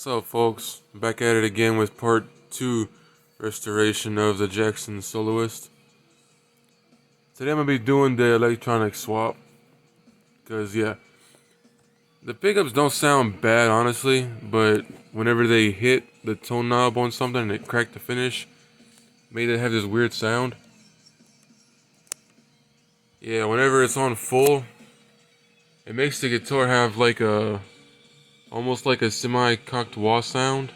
So, folks, back at it again with part 2 restoration of the Jackson Soloist. Today I'm going to be doing the electronic swap. Because, yeah, the pickups don't sound bad, honestly. But whenever they hit the tone knob on something and it cracked the finish, made it have this weird sound. Yeah, whenever it's on full, it makes the guitar have like almost like a semi-cocked wah sound.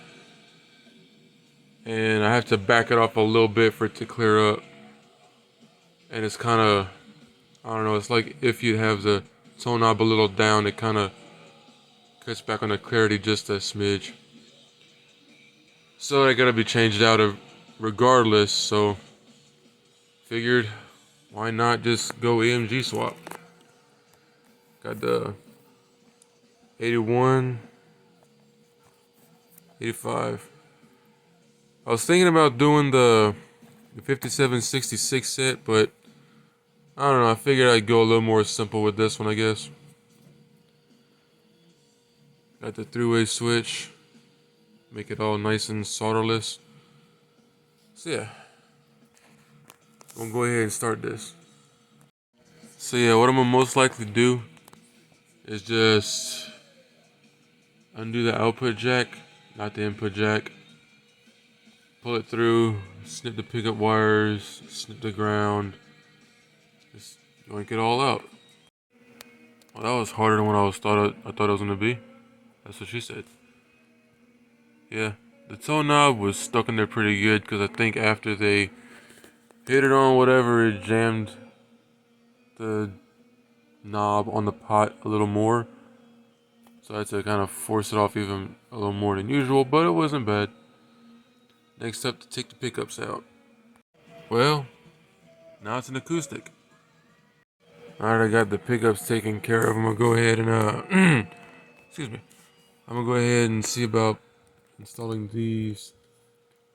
And I have to back it off a little bit for it to clear up. And it's kind of, I don't know, it's like if you have the tone knob a little down, it kind of cuts back on the clarity just a smidge. So I gotta be changed out of regardless, so figured why not just go EMG swap. Got the 81, 85. I was thinking about doing the 5766 set, but I don't know, I figured I'd go a little more simple with this one, I guess. Got the three-way switch, make it all nice and solderless. So yeah, we'll go ahead and start this. So yeah, what I'm gonna most likely do is just undo the output jack, not the input jack. Pull it through, snip the pickup wires, snip the ground, just yoink it all out. Well, that was harder than what I thought it was gonna be. That's what she said. Yeah, the tone knob was stuck in there pretty good because I think after they hit it on whatever, it jammed the knob on the pot a little more. So I had to kind of force it off even a little more than usual, but it wasn't bad. Next up, to take the pickups out. Well, now it's an acoustic. Alright, I got the pickups taken care of. I'm gonna go ahead and excuse me. I'm gonna go ahead and see about installing these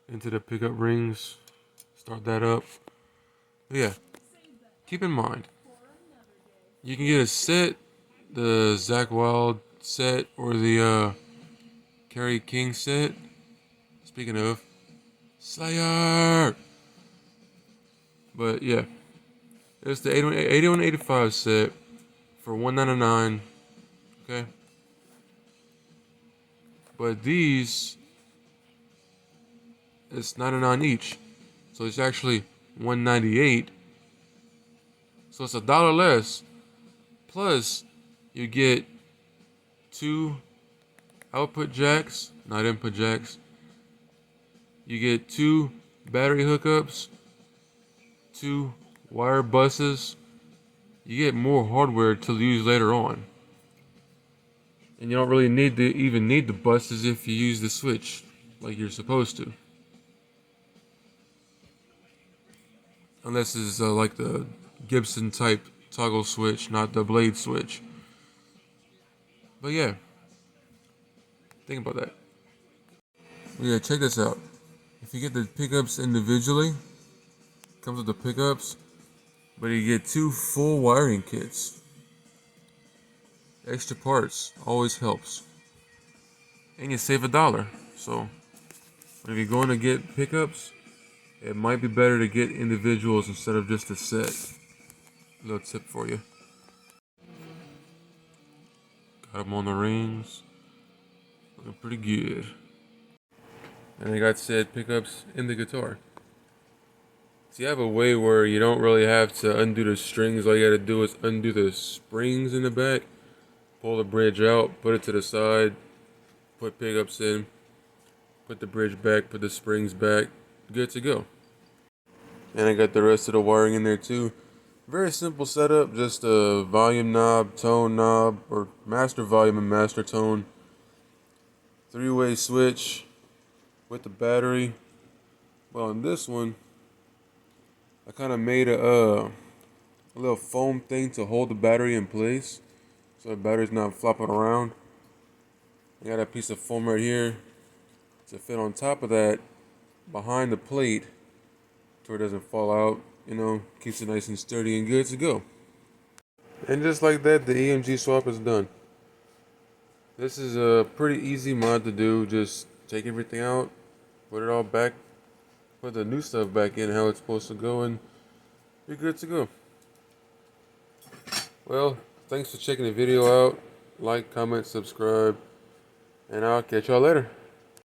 into the pickup rings. Start that up. But yeah, keep in mind, you can get a set, the Zach Wild set or the Kerry King set. Speaking of, Slayer! But yeah, it's the 8185 set for $199. Okay. But these, it's 99 each. So it's actually 198. So it's $1 less. Plus, you get 2 output jacks, not input jacks. You get 2 battery hookups, 2 wire buses. You get more hardware to use later on. And you don't really even need the buses if you use the switch like you're supposed to. Unless it's like the Gibson type toggle switch, not the blade switch. But yeah, think about that. But yeah, check this out. If you get the pickups individually, comes with the pickups, but you get 2 full wiring kits. Extra parts always helps. And you save $1. So, if you're going to get pickups, it might be better to get individuals instead of just a set. Little tip for you. Got them on the rings. Looking pretty good. And I got said pickups in the guitar. So you have a way where you don't really have to undo the strings. All you gotta do is undo the springs in the back. Pull the bridge out, put it to the side. Put pickups in. Put the bridge back, put the springs back. Good to go. And I got the rest of the wiring in there too. Very simple setup, just a volume knob, tone knob, or master volume and master tone. 3-way switch with the battery. Well, on this one, I kind of made a little foam thing to hold the battery in place, so the battery's not flopping around. I got a piece of foam right here to fit on top of that behind the plate, so it doesn't fall out. You know, keeps it nice and sturdy and good to go. And just like that, the EMG swap is done. This is a pretty easy mod to do. Just take everything out, put it all back, put the new stuff back in how it's supposed to go, and you're good to go. Well, thanks for checking the video out. Like, comment, subscribe, and I'll catch y'all later.